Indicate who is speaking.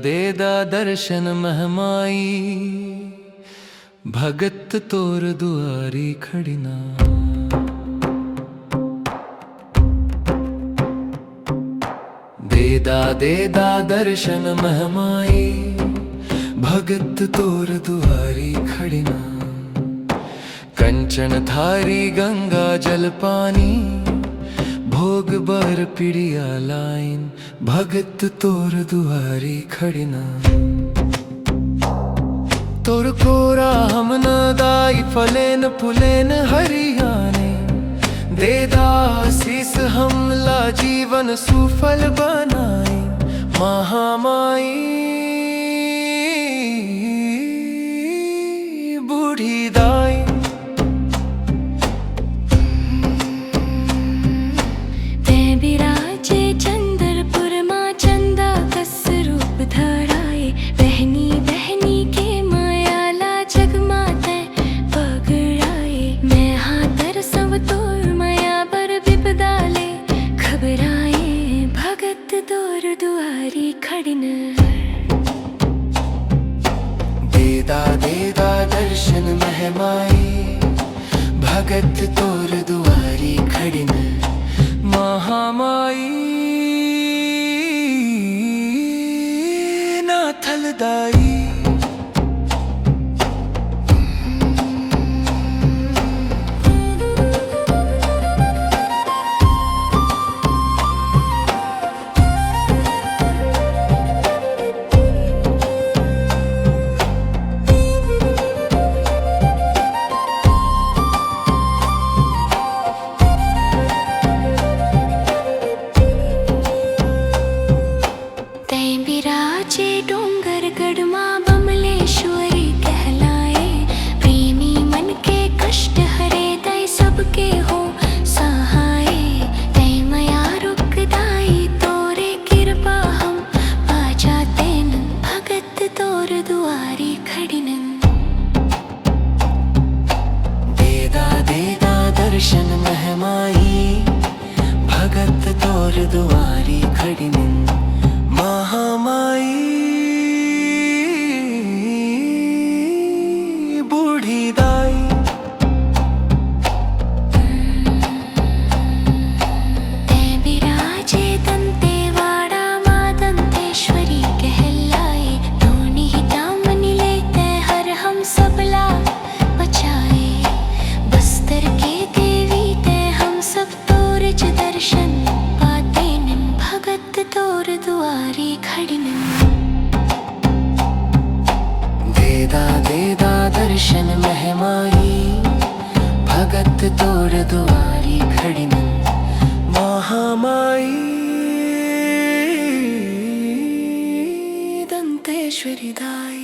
Speaker 1: देदा दर्शन महमाई, भगत तोर दुआरी खड़िना। देदा दर्शन महमाई, भगत तोर दुआरी खड़िना। कंचन थारी गंगा जल पानी, भोग बर पिड़िया लाइन, भगत तोर दुआरी खड़िना। तोर कोरा हम न दाई फलेन पुलेन हरियाने। देदा आशीष हमला जीवन सुफल बनाई। महामाई बूढ़ी दाई, देदा दर्शन महमाई, भगत तोर दुआरी खड़िन। महामाई ना थलदाई, दर्शन महमाई, भगत तोर दुआरी खड़िन। महामाई बूढ़ी दाई,
Speaker 2: विराजे दंतेवाड़ा माँ दंतेश्वरी कहलाए। दोनी ही दामन लेते हर हम सबला बचाए। बस्तर के दर्शन पाते निन, भगत तोर दुआरी खड़िन।
Speaker 1: देदा दर्शन महमाई, भगत तोर दुआरी खड़िन। महामाई दंतेश्वरी दाई।